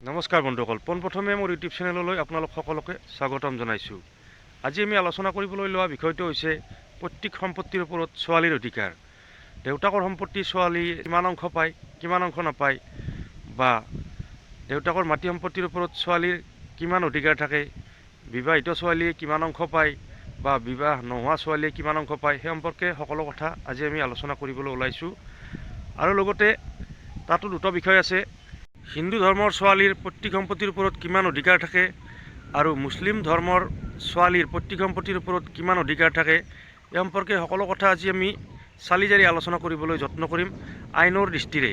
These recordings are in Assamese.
নমস্কাৰ বন্ধুসকল, পোনপ্ৰথমে মোৰ ইউটিউব চেনেললৈ আপোনালোক সকলোকে স্বাগতম জনাইছোঁ। আজি আমি আলোচনা কৰিবলৈ লোৱা বিষয়টো হৈছে পৈতৃক সম্পত্তিৰ ওপৰত ছোৱালীৰ অধিকাৰ। দেউতাকৰ সম্পত্তি ছোৱালী কিমান অংশ পায়, কিমান অংশ নাপায়, বা দেউতাকৰ মাটি সম্পত্তিৰ ওপৰত ছোৱালীৰ কিমান অধিকাৰ থাকে, বিবাহিত ছোৱালীয়ে কিমান অংশ পায় বা বিবাহ নোহোৱা ছোৱালীয়ে কিমান অংশ পায়, সেই সম্পৰ্কে সকলো কথা আজি আমি আলোচনা কৰিবলৈ ওলাইছোঁ। আৰু লগতে তাতো দুটা বিষয় আছে। হিন্দু ধৰ্মৰ ছোৱালীৰ পৈতৃক সম্পত্তিৰ ওপৰত কিমান অধিকাৰ থাকে আৰু মুছলিম ধৰ্মৰ ছোৱালীৰ পৈতৃক সম্পত্তিৰ ওপৰত কিমান অধিকাৰ থাকে, এই সম্পৰ্কে সকলো কথা আজি আমি চালি জাৰি আলোচনা কৰিবলৈ যত্ন কৰিম আইনৰ দৃষ্টিৰে।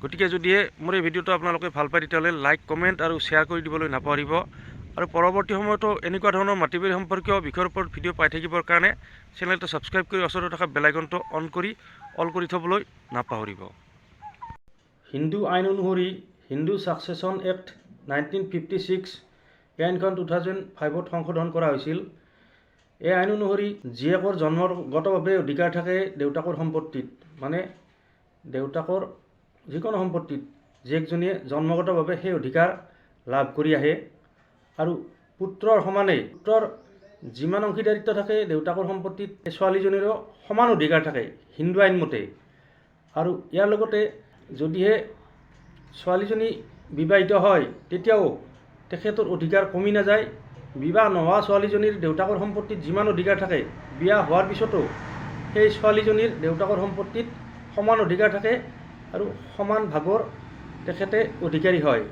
গতিকে যদিহে মোৰ এই ভিডিঅ'টো আপোনালোকে ভাল পায় তেতিয়াহ'লে লাইক, কমেণ্ট আৰু শ্বেয়াৰ কৰি দিবলৈ নাপাহৰিব। আৰু পৰৱৰ্তী সময়তো এনেকুৱা ধৰণৰ মাটি বাৰী সম্পৰ্কীয় বিষয়ৰ ওপৰত ভিডিঅ' পাই থাকিবৰ কাৰণে চেনেলটো ছাবস্ক্ৰাইব কৰি ওচৰতে থকা বেল আইকনটো অন কৰি অল কৰি থ'বলৈ নাপাহৰিব। হিন্দু আইন অনুসৰি হিন্দু ছাকচেছন এক্ট 1956 এই আইনখন 2005 সংশোধন কৰা হৈছিল। এই আইন অনুসৰি জীয়েকৰ জন্মগতভাৱে অধিকাৰ থাকে দেউতাকৰ সম্পত্তিত, মানে দেউতাকৰ যিকোনো সম্পত্তিত জীয়েকজনীয়ে জন্মগতভাৱে সেই অধিকাৰ লাভ কৰি আহে। আৰু পুত্ৰৰ সমানে পুত্ৰৰ যিমান অংশীদাৰিত্ব থাকে দেউতাকৰ সম্পত্তিত ছোৱালীজনীৰো সমান অধিকাৰ থাকে হিন্দু আইন মতে। আৰু ইয়াৰ লগতে যদিহে ছোৱালীজনী বিবাহিত হয় তেতিয়াও তেখেতৰ অধিকাৰ কমি নাযায়। বিবাহ নোহোৱা ছোৱালীজনীৰ দেউতাকৰ সম্পত্তিত যিমান অধিকাৰ থাকে বিয়া হোৱাৰ পিছতো সেই ছোৱালীজনীৰ দেউতাকৰ সম্পত্তিত সমান অধিকাৰ থাকে আৰু সমান ভাগৰ তেখেতে অধিকাৰী হয়।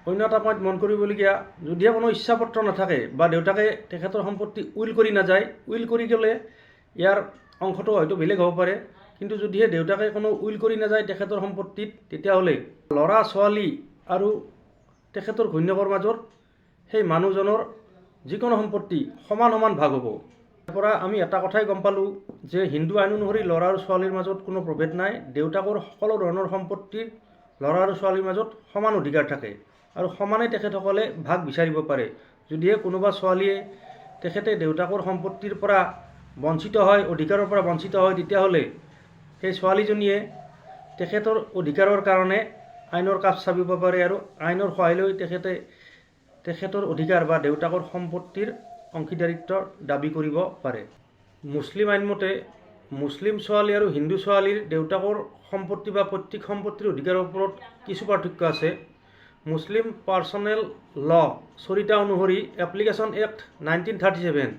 অন্য এটা পইণ্ট মন কৰিবলগীয়া, যদিহে কোনো ইচ্ছাপত্ৰ নাথাকে বা দেউতাকে তেখেতৰ সম্পত্তি উইল কৰি নাযায়, উইল কৰি গ'লে ইয়াৰ অংশটো হয়তো বেলেগ হ'ব পাৰে। কিন্তু যদিহে দেউতাকে কোনো উইল কৰি নাযায় তেখেতৰ সম্পত্তিত, তেতিয়াহ'লে ল'ৰা ছোৱালী আৰু তেখেতৰ ঘৈণীয়েকৰ মাজত সেই মানুহজনৰ যিকোনো সম্পত্তি সমান সমান ভাগ হ'ব। তাৰ পৰা আমি এটা কথাই গম পালোঁ যে হিন্দু আইন অনুসৰি ল'ৰা আৰু ছোৱালীৰ মাজত কোনো প্ৰভেদ নাই। দেউতাকৰ সকলো ধৰণৰ সম্পত্তিৰ ল'ৰা আৰু ছোৱালীৰ মাজত সমান অধিকাৰ থাকে আৰু সমানে তেখেতসকলে ভাগ বিচাৰিব পাৰে। যদিহে কোনোবা ছোৱালীয়ে তেখেতে দেউতাকৰ সম্পত্তিৰ পৰা বঞ্চিত হয়, অধিকাৰৰ পৰা বঞ্চিত হয়, তেতিয়াহ'লে সেই ছোৱালীজনীয়ে তেখেতৰ অধিকাৰৰ কাৰণে আইনৰ কাষ চাপিব পাৰে আৰু আইনৰ সহায় লৈ তেখেতৰ অধিকাৰ বা দেউতাকৰ সম্পত্তিৰ অংশীদাৰিত্বৰ দাবী কৰিব পাৰে। মুছলিম আইনমতে মুছলিম ছোৱালী আৰু হিন্দু ছোৱালীৰ দেউতাকৰ সম্পত্তি বা পৈতৃক সম্পত্তিৰ অধিকাৰৰ ওপৰত কিছু পাৰ্থক্য আছে। মুছলিম পাৰ্চনেল ল' 4টা অনুসৰি এপ্লিকেশ্যন এক্ট 1937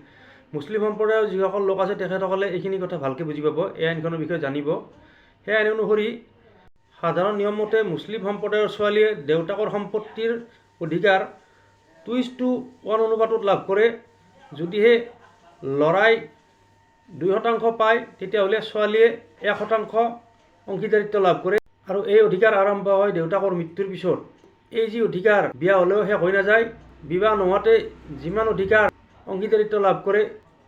মুছলিম সম্প্ৰদায়ৰ যিসকল লোক আছে তেখেতসকলে এইখিনি কথা ভালকৈ বুজি পাব, এই আইনখনৰ বিষয়ে জানিব। সেই আইন অনুসৰি সাধাৰণ নিয়মমতে মুছলিম সম্প্ৰদায়ৰ ছোৱালীয়ে দেউতাকৰ সম্পত্তিৰ অধিকাৰ 2:1 অনুপাতত লাভ কৰে। যদিহে ল'ৰাই 2% পায় তেতিয়াহ'লে ছোৱালীয়ে 1% অংশীদাৰিত্ব লাভ কৰে। আৰু এই অধিকাৰ আৰম্ভ হয় দেউতাকৰ মৃত্যুৰ পিছত। এই যি অধিকাৰ বিয়া হ'লেও শেষ হৈ নাযায়, বিবাহ নোহোৱাতে যিমান অধিকাৰ অংশীদাৰিত্ব লাভ কৰে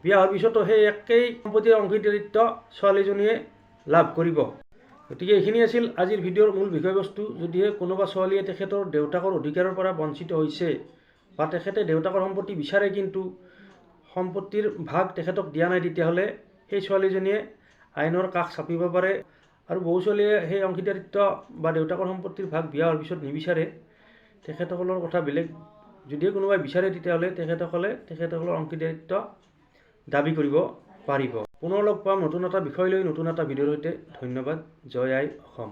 বিয়া হোৱাৰ পিছতো সেই একেই সম্পত্তিৰ অংশীদাৰিত্ব ছোৱালীজনীয়ে লাভ কৰিব। গতিকে এইখিনি আছিল আজিৰ ভিডিঅ'ৰ মূল বিষয়বস্তু। যদিহে কোনোবা ছোৱালীয়ে তেখেতৰ দেউতাকৰ অধিকাৰৰ পৰা বঞ্চিত হৈছে বা তেখেতে দেউতাকৰ সম্পত্তি বিচাৰে কিন্তু সম্পত্তিৰ ভাগ তেখেতক দিয়া নাই, তেতিয়াহ'লে সেই ছোৱালীজনীয়ে আইনৰ কাষ চাপিব পাৰে। আৰু বহু ছোৱালীয়ে সেই অংশীদাৰিত্ব বা দেউতাকৰ সম্পত্তিৰ ভাগ বিয়া হোৱাৰ পিছত নিবিচাৰে, তেখেতসকলৰ কথা বেলেগ। যদিহে কোনোবাই বিচাৰে তেতিয়াহ'লে তেখেতসকলৰ অংশীদাৰিত্ব দাবী কৰিব পাৰিব। পুনৰ লগ পাম নতুন এটা বিষয় লৈ, নতুন এটা ভিডিঅ'ৰ সৈতে। ধন্যবাদ। জয় আই অসম।